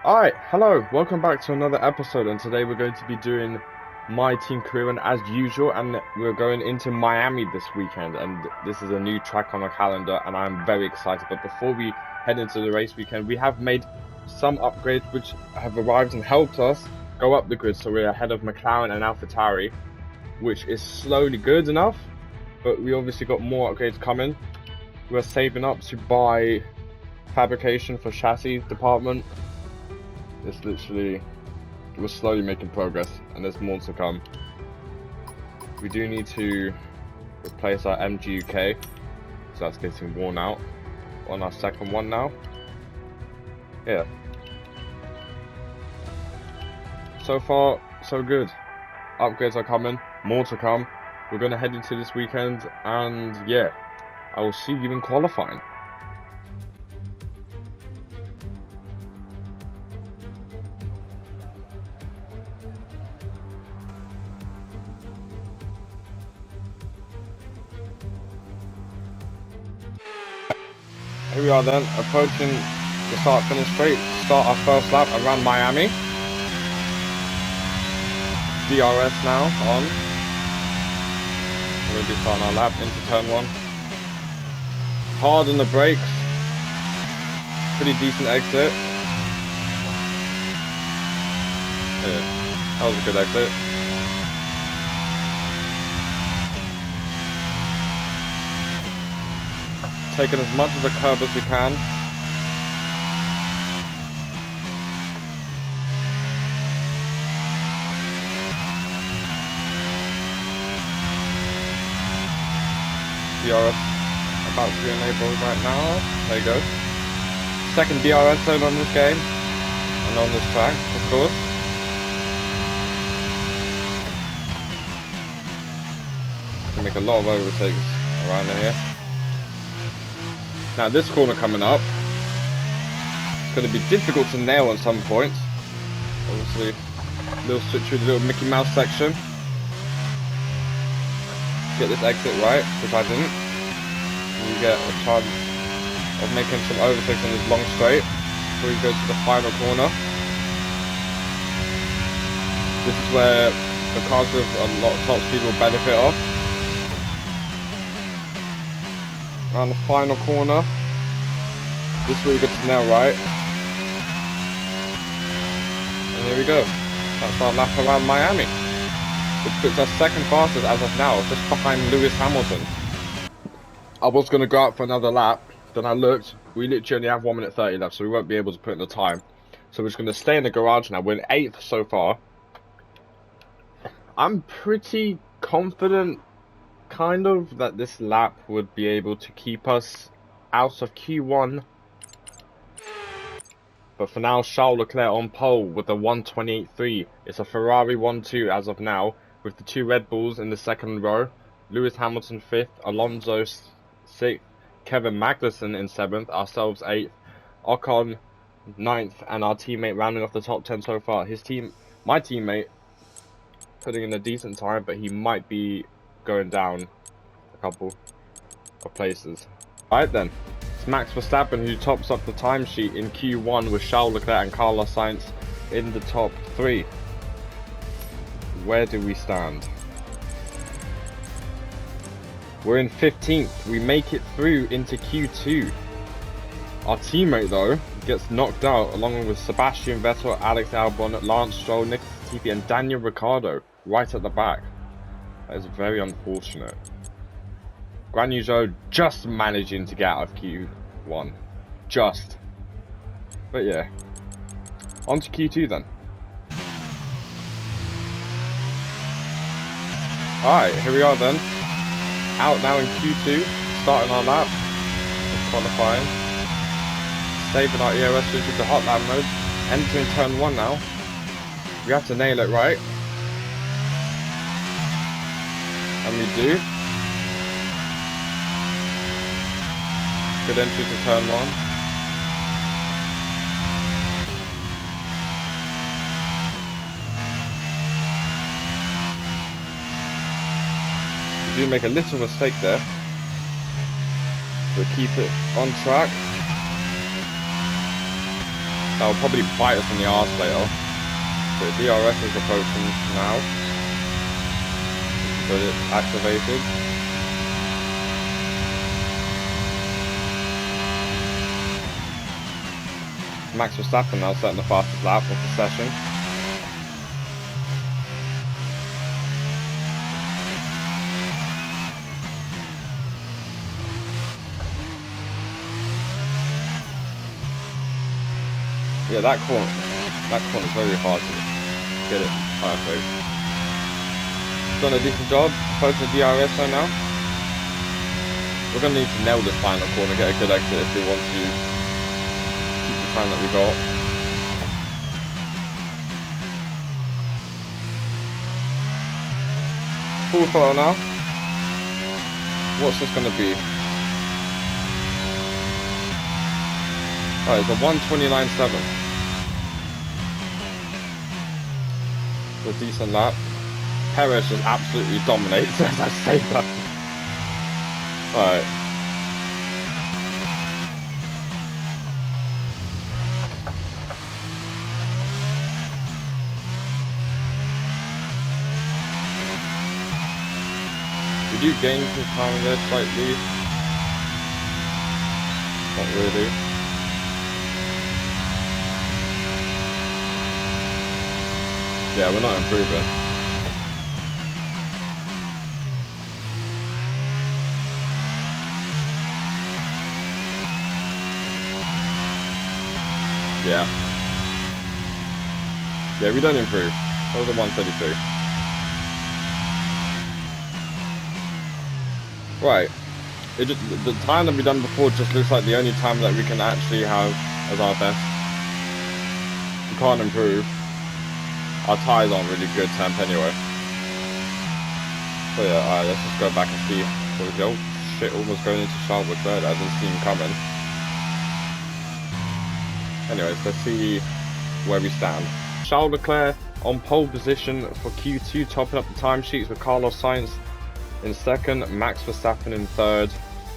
Alright, hello, welcome back to another episode, and today we're going to be doing my team career and as usual, and we're going into Miami this weekend, and this is a new track on our calendar and I'm very excited. But before we head into the race weekend, we have made some upgrades which have arrived and helped us go up the grid, so we're ahead of McLaren and AlphaTauri, which is slowly good enough, but we obviously got more upgrades coming. We're saving up to buy fabrication for chassis department. It's literally, we're slowly making progress, and there's more to come. We do need to replace our MGUK, so that's getting worn out on our second one now. Yeah. So far, so good. Upgrades are coming, more to come. We're going to head into this weekend, and yeah, I will see you in qualifying. Here we are then, approaching the start-finish straight. Start our first lap around Miami. DRS now on. We're going to be starting our lap into turn one. Hard on the brakes. Pretty decent exit. Yeah, that was a good exit. Taking as much of the curb as we can. DRS about to be enabled right now. There you go. Second DRS zone on this game. And on this track, of course. Can make a lot of overtakes around here. Now this corner coming up, it's going to be difficult to nail on some points. Obviously, a little switch through the little Mickey Mouse section. Get this exit right, which I didn't. And you get a chance of making some overtakes on this long straight before you go to the final corner. This is where the cars with a lot of top speed will benefit off. Around the final corner. This is where you get to nail right. And here we go. That's our lap around Miami, which puts us second fastest as of now, just behind Lewis Hamilton. I was going to go out for another lap, then I looked, we literally only have 1 minute 30 left, so we won't be able to put in the time. So we're just going to stay in the garage now. We're in 8th so far. I'm pretty confident, kind of, that this lap would be able to keep us out of Q1. But for now, Charles Leclerc on pole with a 1:28.3. It's a Ferrari 1-2 as of now, with the 2 Red Bulls in the second row. Lewis Hamilton 5th, Alonso 6th, Kevin Magnussen in 7th, ourselves 8th, Ocon 9th, and our teammate rounding off the top 10 so far. My teammate, putting in a decent time, but he might be going down a couple of places. Alright then, it's Max Verstappen who tops up the timesheet in Q1 with Charles Leclerc and Carlos Sainz in the top 3. Where do we stand? We're in 15th. We make it through into Q2. Our teammate though gets knocked out along with Sebastian Vettel, Alex Albon, Lance Stroll, Nick Latifi and Daniel Ricciardo right at the back. That is very unfortunate. Guan Yu Zhou just managing to get out of Q1. Just. But yeah. On to Q2 then. Alright, here we are then. Out now in Q2. Starting our lap. Qualifying. Saving our EOS switch into hot lap mode. Entering turn 1 now. We have to nail it right. And we do. Good entry to turn 1. We do make a little mistake there. But keep it on track. That will probably bite us in the arse later. But DRS is approaching now. So it's activated. Max Verstappen now setting the fastest lap of the session. Yeah, that corner is very hard to get it perfect. Done a decent job. Focus on DRS right now. We're gonna need to nail this final corner, get a good exit if we want to keep the time that we got. Full throttle now. What's this gonna be? Oh, it's a 1:29.7. A decent lap. Perez just absolutely dominates as I say that. Alright. We do gain some time there slightly. Not really. Yeah, we're not improving. Yeah. Yeah, we don't improve. That was a 132. Right. It just, the time that we've done before just looks like the only time that we can actually have as our best. We can't improve. Our tyres aren't really good temp anyway. So yeah, alright, let's just go back and see. Oh shit, almost going into Charles Leclerc. I didn't see him coming. Anyways, let's see where we stand. Charles Leclerc on pole position for Q2, topping up the timesheets with Carlos Sainz in second, Max Verstappen in third,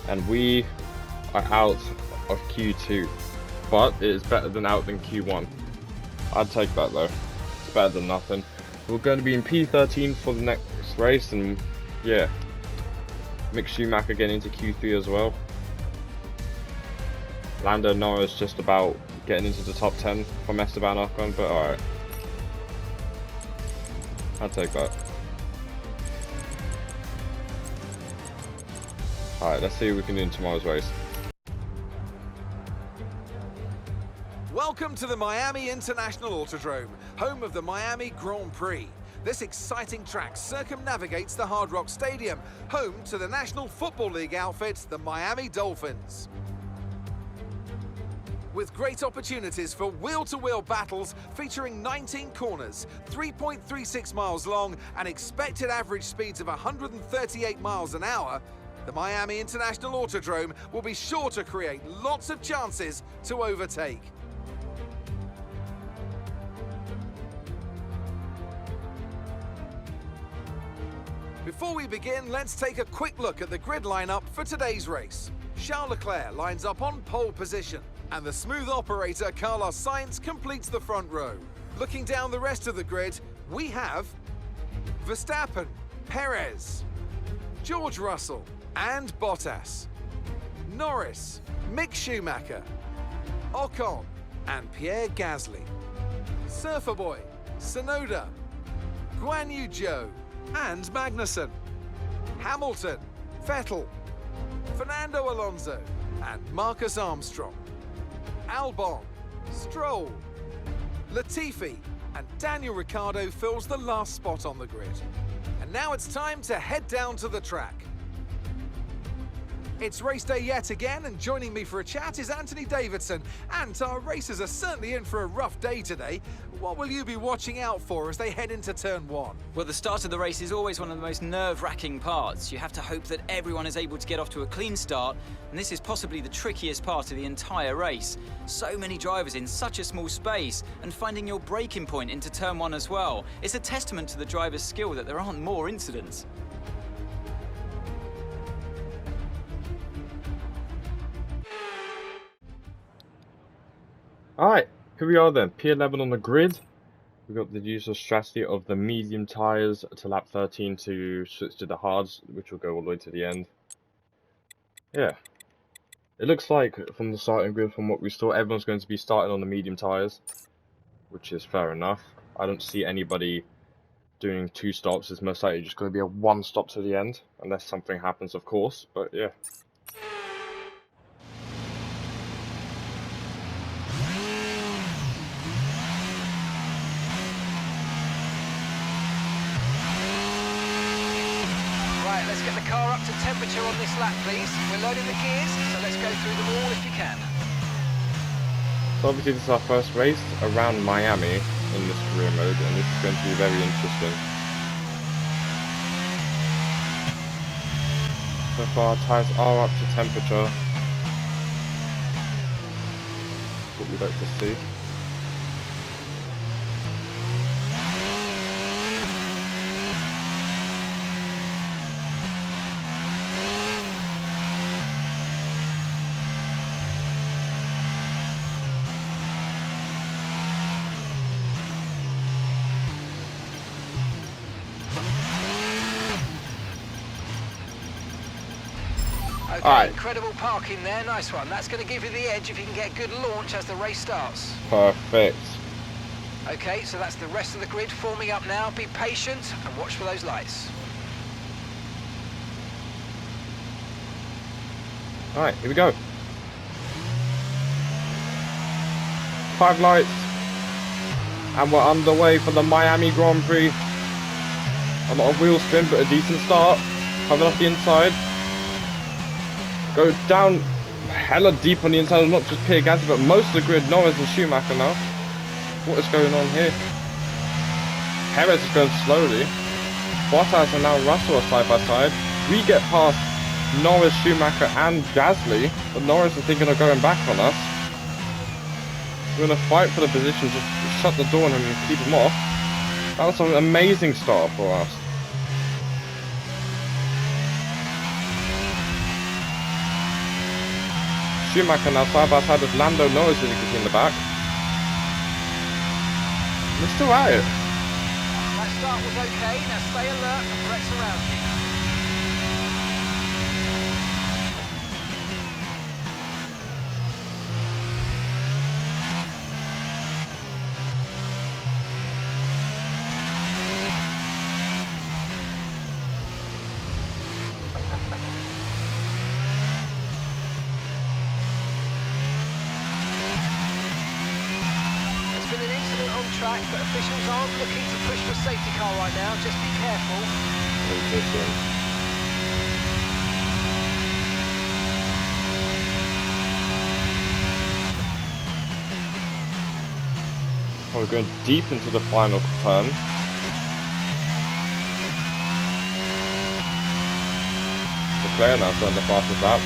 and we are out of Q2. But it is better than out than Q1. I'd take that though. It's better than nothing. We're going to be in P13 for the next race, and yeah, Mick Schumacher getting into Q3 as well. Lando Norris just about getting into the top 10 from Esteban Ocon, but alright. I'll take that. Alright, let's see what we can do in tomorrow's race. Welcome to the Miami International Autodrome, home of the Miami Grand Prix. This exciting track circumnavigates the Hard Rock Stadium, home to the National Football League outfit, the Miami Dolphins. With great opportunities for wheel-to-wheel battles featuring 19 corners, 3.36 miles long, and expected average speeds of 138 miles an hour, the Miami International Autodrome will be sure to create lots of chances to overtake. Before we begin, let's take a quick look at the grid lineup for today's race. Charles Leclerc lines up on pole position, and the smooth operator Carlos Sainz completes the front row. Looking down the rest of the grid, we have Verstappen, Perez, George Russell and Bottas, Norris, Mick Schumacher, Ocon and Pierre Gasly, Surfer Boy, Tsunoda, Guan Yu Zhou and Magnussen, Hamilton, Vettel, Fernando Alonso and Marcus Armstrong, Albon, Stroll, Latifi and Daniel Ricciardo fills the last spot on the grid. And now it's time to head down to the track. It's race day yet again, and joining me for a chat is Anthony Davidson. And our racers are certainly in for a rough day today. What will you be watching out for as they head into turn one? Well, the start of the race is always one of the most nerve-wracking parts. You have to hope that everyone is able to get off to a clean start, and this is possibly the trickiest part of the entire race. So many drivers in such a small space, and finding your braking point into turn one as well. It's a testament to the driver's skill that there aren't more incidents. Alright, here we are then, P11 on the grid. We've got the usual strategy of the medium tyres to lap 13 to switch to the hards, which will go all the way to the end. Yeah. It looks like, from the starting grid, from what we saw, everyone's going to be starting on the medium tyres, which is fair enough. I don't see anybody doing 2 stops. It's most likely just going to be a 1 stop to the end, unless something happens, of course, but yeah. Right, let's get the car up to temperature on this lap, please. We're loading the gears, so let's go through them all if you can. So obviously this is our first race around Miami in this career mode, and this is going to be very interesting. So far, tyres are up to temperature. That's what we'd like to see. Okay, Alright. incredible parking there, nice one. That's going to give you the edge if you can get a good launch as the race starts. Perfect. Okay, so that's the rest of the grid forming up now. Be patient and watch for those lights. Alright, here we go. 5 lights. And we're underway for the Miami Grand Prix. A lot of wheel spin, but a decent start. Coming off the inside. Go down hella deep on the inside, not just Pierre Gasly, but most of the grid. Norris and Schumacher now. What is going on here? Perez is going slowly. Bottas and now Russell are side by side. We get past Norris, Schumacher and Gasly, but Norris is thinking of going back on us. We're going to fight for the position, just shut the door on him and keep him off. That was an amazing start for us. Schumacher now side by side with Lando Norris, as you can see in the back. We're still at it. That start was okay, now stay alert for threats around you. Track, but officials aren't looking to push for a safety car right now, just be careful. Oh, we're going deep into the final turn. Leclerc now starting the fastest lap.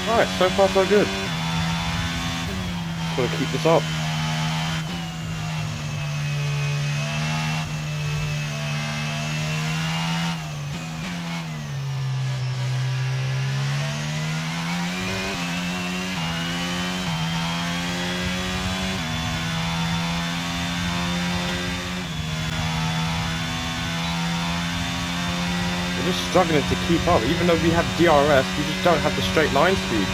Alright, so far so good. Just gotta keep this up. We're just struggling to keep up. Even though we have DRS, we just don't have the straight line speed.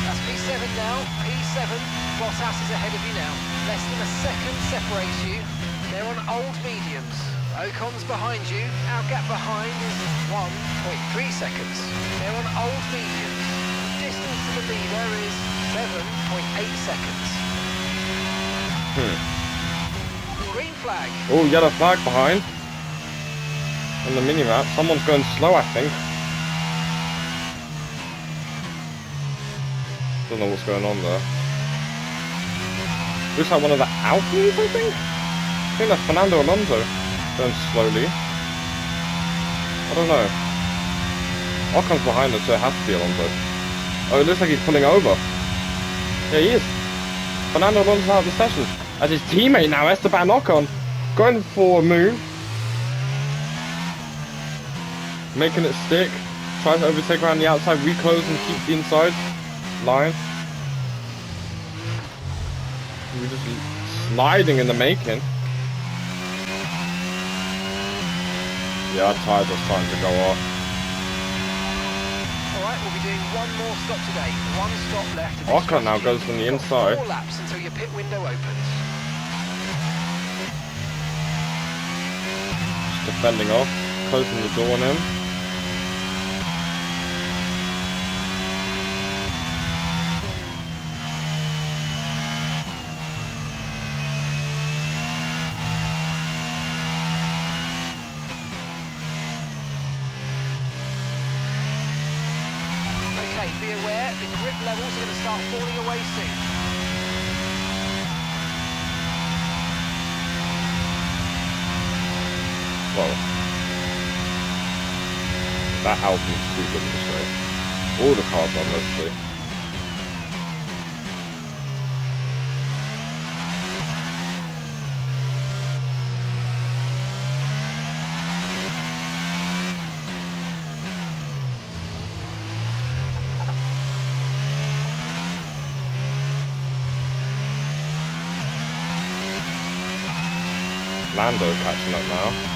That's P7 now, P7. Bottas is ahead of you now. Less than a second separates you. They're on old mediums. Ocon's behind you. Our gap behind is 1.3 seconds. They're on old mediums. Distance to the leader is 7.8 seconds. Green flag. Oh, yellow flag behind. On the mini-map. Someone's going slow, I think. Don't know what's going on there. Looks like one of the Alpines, I think? think that's Fernando Alonso going slowly. I don't know. Ocon's behind us, so it has to be Alonso. Oh, it looks like he's pulling over. Yeah, he is. Fernando Alonso's out of the session. As his teammate now, Esteban Ocon, going for a move. Making it stick. Tries to overtake around the outside, reclose and keep the inside line. We're just sliding in the making. Yeah, our tyres are starting to go off. Alright, we'll be doing one more stop today. One stop left. Ocon now goes from the inside. 4 laps until your pit window opens. Just defending off, closing the door on him. Be aware, the grip levels are going to start falling away soon. Well, that Alpine's too good in this race. All the cars are mostly. Lando catching up now.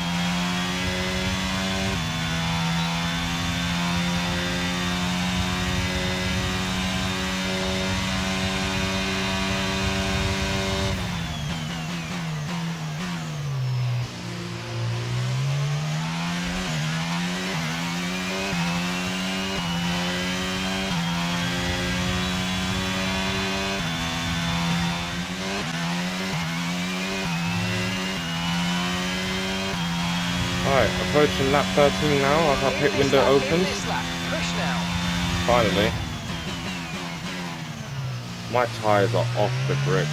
Alright, approaching lap 13 now as our pit window opens. Push now. Finally. My tyres are off the grip.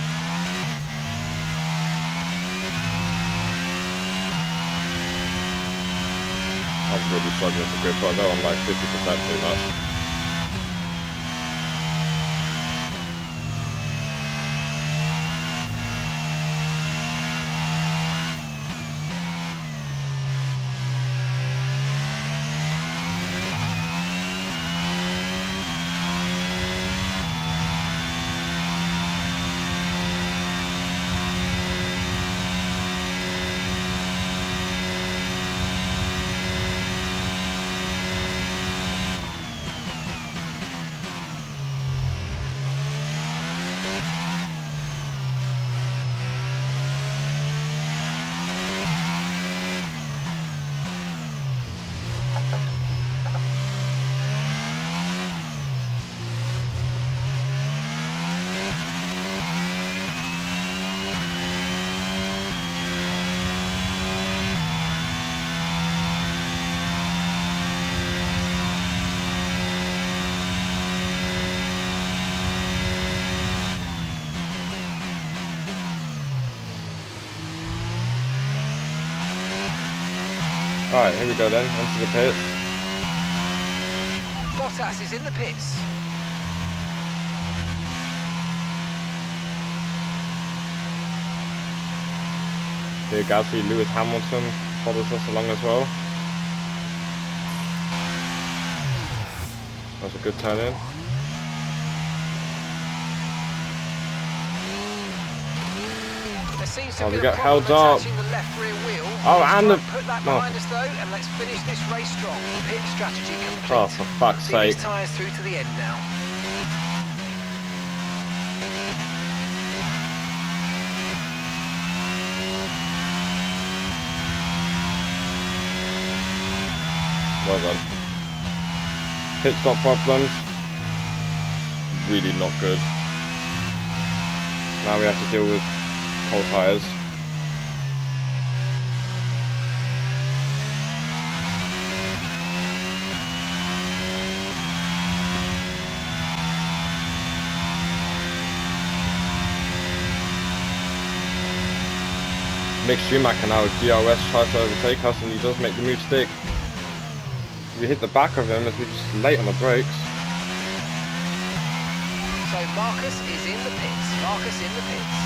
I'm really struggling to grip. I know I'm like 50% too much. Alright, here we go then, onto the pits. Bottas is in the pits. Here Gasly, Lewis Hamilton follows us along as well. That's a good turn in. Oh, we got held up. Oh, and the... Put that behind us though, and let's finish this race strong. Pit strategy complete. Oh, for fuck's sake. See these tyres through to the end now. Well done. Pit stop problems. Really not good. Now we have to deal with cold tyres. Mick Schumacher now with DRS tries to overtake us, and he does make the move stick. We hit the back of him as we're just late on the brakes. So Marcus is in the pits. Marcus in the pits.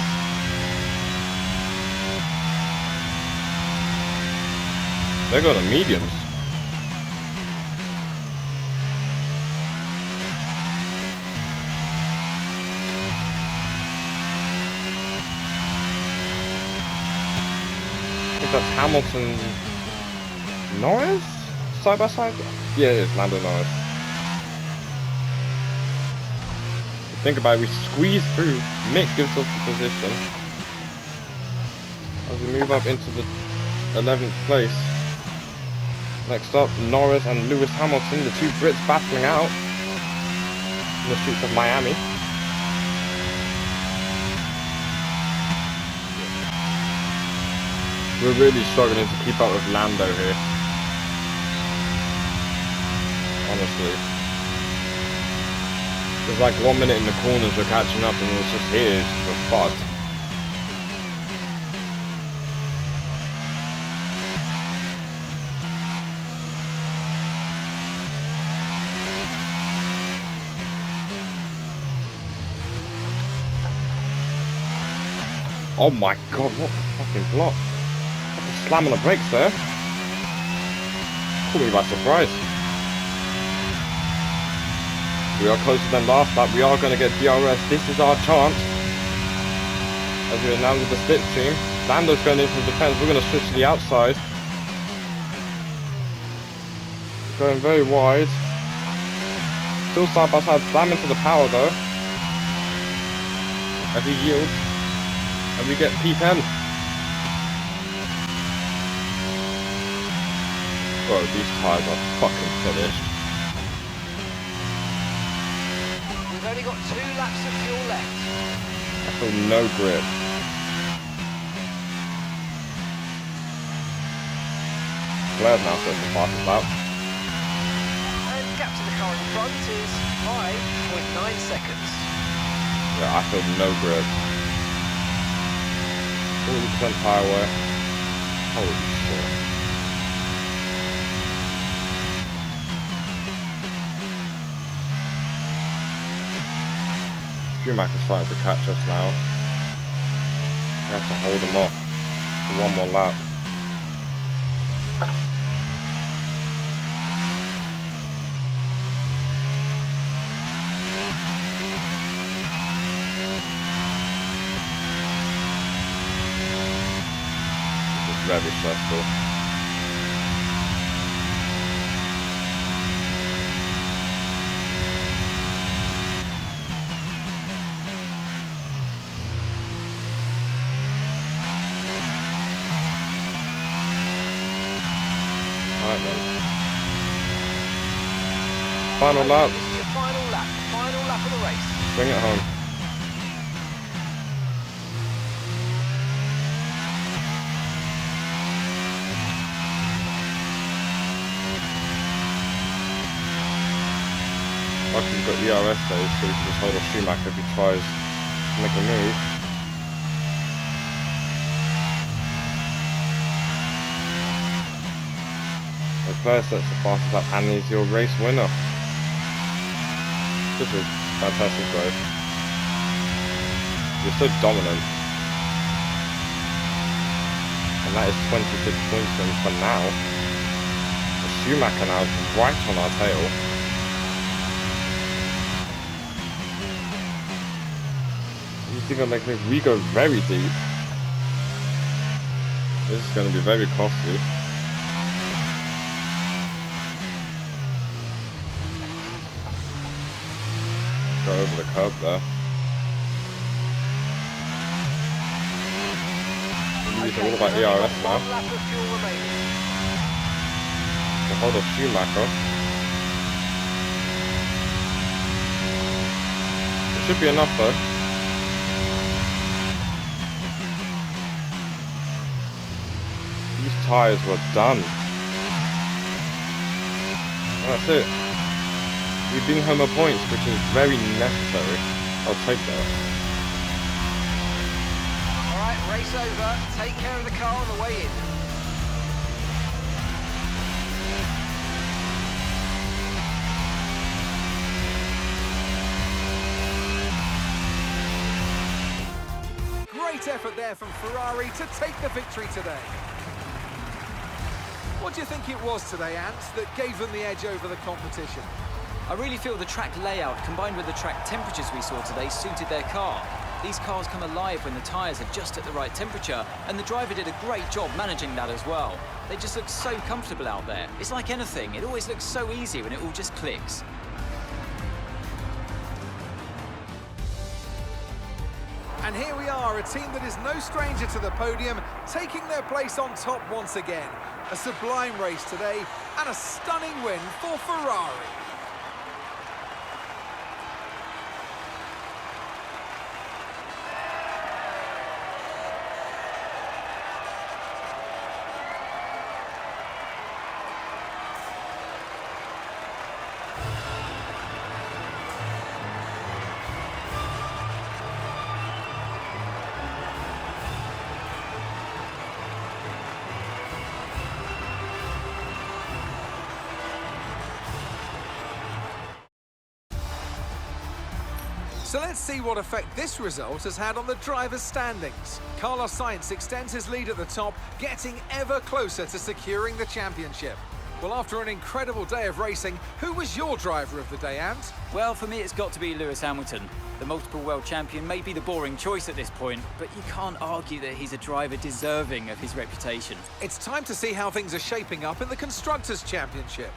They got the mediums. I think that's Hamilton, Norris? Side by side? Yeah, it is Lando Norris. Think about it, we squeeze through. Mick gives us the position. As we move up into the 11th place. Next up, Norris and Lewis Hamilton, the two Brits battling out in the streets of Miami. We're really struggling to keep up with Lando here. Honestly. There's like 1 minute in the corners we're catching up and it's just here, we're fucked. Oh my god, what the fucking block. Slam on the brakes there. Caught me by surprise. We are closer than last lap. We are going to get DRS. This is our chance. As we are now with the slipstream. Lando's going in from defense. We're going to switch to the outside. Going very wide. Still side by side. Slam into the power though. As he yields. And we get P10. Bro, these tyres are fucking finished. We've only got 2 laps of fuel left. I feel no grip. Claire's now says the fastest lap. And gap to the car in front is 5.9 seconds. Yeah, I feel no grip. 40% tyre wear. Holy shit. Schumacher's starting to catch us now. We have to hold him off for 1 more lap. This is very stressful. Alright then. Final lap. This is your final lap of the race. Bring it home. Luckily we've got ERS though, so we can just hold off Schumacher if he tries to make a move. Leclerc sets the fastest lap and is your race winner. This is fantastic growth. You're so dominant. And that is 26 points for now. The Schumacher now is right on our tail. You think of like we go very deep. This is going to be very costly. Go over the curb there. These are all about ERS now. To hold off Schumacher. It should be enough though. These tyres were done. And that's it. We bring home a points, which is very necessary. I'll take that. Alright, Race over, take care of the car on the way in. Great effort there from Ferrari to take the victory today. What do you think it was today, Ant, that gave them the edge over the competition? I really feel the track layout combined with the track temperatures we saw today suited their car. These cars come alive when the tyres are just at the right temperature, and the driver did a great job managing that as well. They just look so comfortable out there. It's like anything, it always looks so easy when it all just clicks. And here we are, a team that is no stranger to the podium, taking their place on top once again. A sublime race today, and a stunning win for Ferrari. So let's see what effect this result has had on the drivers' standings. Carlos Sainz extends his lead at the top, getting ever closer to securing the championship. Well, after an incredible day of racing, who was your driver of the day, Ant? Well, for me, it's got to be Lewis Hamilton. The multiple world champion may be the boring choice at this point, but you can't argue that he's a driver deserving of his reputation. It's time to see how things are shaping up in the Constructors' Championship.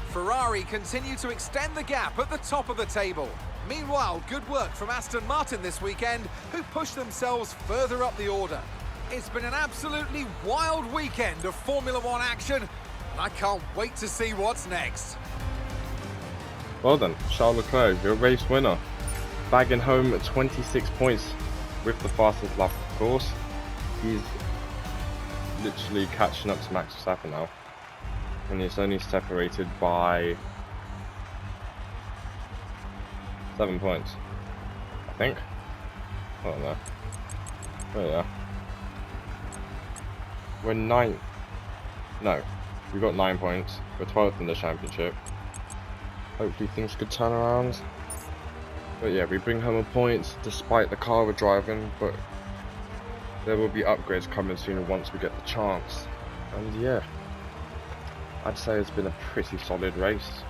Ferrari continue to extend the gap at the top of the table. Meanwhile, good work from Aston Martin this weekend, who pushed themselves further up the order. It's been an absolutely wild weekend of Formula One action, and I can't wait to see what's next. Well done, Charles Leclerc, your race winner. Bagging home 26 points with the fastest lap, of course. He's literally catching up to Max Verstappen now. And he's only separated by 7 points, I think. I don't know. Oh yeah. We're 9th. No, we got 9 points. We're 12th in the championship. Hopefully things could turn around. But yeah, we bring home a point despite the car we're driving, but there will be upgrades coming soon once we get the chance. And yeah, I'd say it's been a pretty solid race.